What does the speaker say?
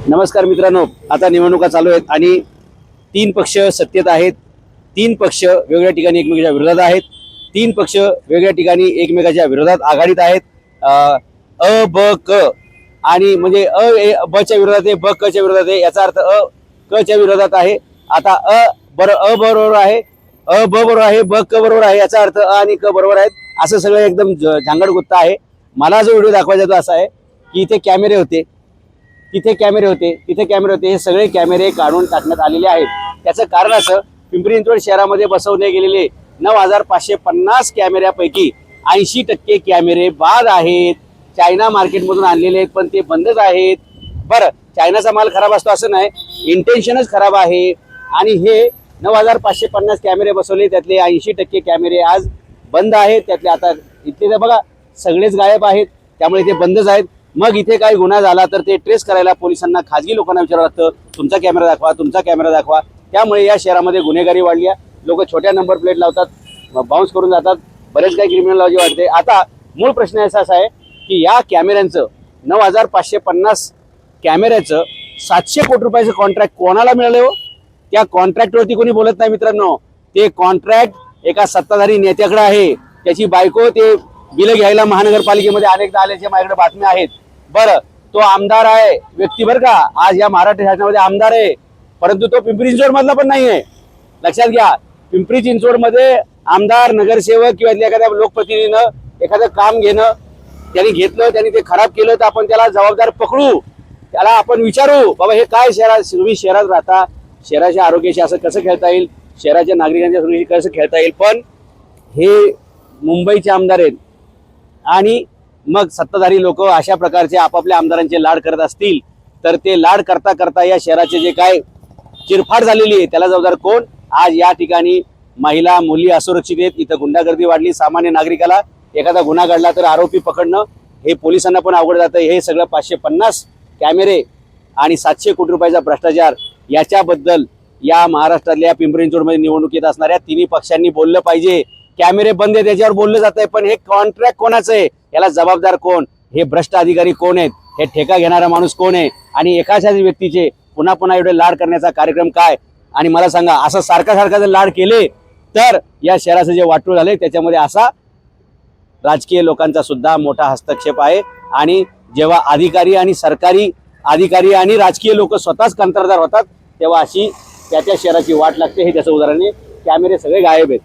नमस्कार मित्रांनो, आता निवडणुका चालू आहेत आणि तीन पक्ष सत्तेत आहेत. तीन पक्ष वेगवेगळ्या ठिकाणी एकमेकांच्या विरोधात आहेत. तीन पक्ष वेगवेगळ्या ठिकाणी एकमेकांच्या विरोधात आघाडीत आहेत. अ ब क आणि म्हणजे ब च्या विरोधात आहे, ब क च्या विरोधात आहे, याचा अर्थ क च्या विरोधात आहे. आता अ बरोबर आहे, अ ब बरोबर आहे, ब क बरोबर आहे, याचा अर्थ आणि क बरोबर आहेत. असं सगळं एकदम झांगडगुत्ता आहे. मला जो व्हिडिओ दाखवायचा तो असा आहे की इथे कॅमेरे होते, तिथे कॅमेरे होते, तिथे कॅमेरे होते, हे सगळे कॅमेरे काढून टाकण्यात आलेले आहेत. त्याचं कारण असं, पिंपरी चिंचवड शहरामध्ये बसवले गेलेले 9,550 कॅमेऱ्यापैकी 80% कॅमेरे बाद आहेत. चायना मार्केटमधून आणलेले आहेत, पण ते बंदच आहेत. बरं, चायनाचा माल खराब असतो असं नाही, इंटेन्शनच खराब आहे. आणि हे 9,550 कॅमेरे बसवले, त्यातले 80% कॅमेरे आज बंद आहेत. त्यातले आता इथले तर बघा सगळेच गायब आहेत, त्यामुळे ते बंदच आहेत. मग इथे काही गुन्हा झाला तर ते ट्रेस करायला पोलिसांना खाजगी लोकांना विचारावं लागतं, तुमचा कॅमेरा दाखवा, तुमचा कॅमेरा दाखवा. त्यामुळे या शहरामध्ये गुन्हेगारी वाढली आहे. लोक छोट्या नंबर प्लेट लावतात, बाउन्स करून जातात, बरेच काही क्रिमिनॉलॉजी वाढते. आता मूळ प्रश्न असा आहे की या कॅमेऱ्यांचं 9,550 कॅमेऱ्याचं 700 कोटी रुपयाचं कॉन्ट्रॅक्ट कोणाला मिळालं हो? त्या कॉन्ट्रॅक्टवरती कोणी बोलत नाही मित्रांनो. ते कॉन्ट्रॅक्ट एका सत्ताधारी नेत्याकडे आहे. त्याची बायको ते बिल घ्यायला महानगरपालिकेमध्ये अनेकदा आल्याच्या माझ्याकडे बातम्या आहेत. बरं, तो आमदार आहे व्यक्ती बरं का, आज या महाराष्ट्र शासनामध्ये आमदार आहे, परंतु तो पिंपरी चिंचवड मधला पण नाही आहे. लक्षात घ्या, पिंपरी चिंचवड मध्ये आमदार, नगरसेवक किंवा एखाद्या लोकप्रतिनिधीनं एखादं काम घेणं, त्यांनी घेतलं, त्यांनी ते खराब केलं तर आपण त्याला जबाबदार पकडू, त्याला आपण विचारू, बाबा हे काय तुम्ही शहरात राहता, शहराच्या आरोग्याशी असं कसं खेळता येईल, शहराच्या नागरिकांच्या सुरक्षेशी कसं खेळता येईल. पण हे मुंबईचे आमदार आहेत आणि मग सत्ताधारी लोक अशा प्रकारचे आपापल्या आमदारांचे लाड करत असतील तर ते लाड करता करता या शहराचे जे काय चिरफाड झालेली आहे त्याला जबाबदार कोण? आज या ठिकाणी महिला, मुली असुरक्षित आहेत, इथं गुंडागर्दी वाढली, सामान्य नागरिकाला एखादा गुन्हा घडला तर आरोपी पकडणं हे पोलिसांना पण अवघड जातं. हे सगळं 550 कॅमेरे आणि 700 कोटी रुपयाचा भ्रष्टाचार, याच्याबद्दल या महाराष्ट्रातल्या पिंपरी चिंचवडमध्ये निवडणुकीत असणाऱ्या तिन्ही पक्षांनी बोललं पाहिजे. कॅमेरे बंद आहेत त्याच्यावर बोललं जात आहे, पण हे कॉन्ट्रॅक्ट कोणाचं आहे, याला जबाबदार कोण, हे भ्रष्ट अधिकारी कोण आहेत, हे ठेका घेणारा माणूस कोण आहे, आणि एखाद्या व्यक्तीचे पुन्हा पुन्हा एवढे लाड करण्याचा कार्यक्रम काय? आणि मला सांगा, असं सारखा जर लाड केले तर या शहराचं जे वाटूळ झाले त्याच्यामध्ये असा राजकीय लोकांचा सुद्धा मोठा हस्तक्षेप आहे. आणि जेव्हा अधिकारी आणि सरकारी अधिकारी आणि राजकीय लोक स्वतःच कंत्राटदार होतात तेव्हा अशी त्या शहराची वाट लागते. हे त्याचं उदाहरण आहे. कॅमेरे सगळे गायब आहेत.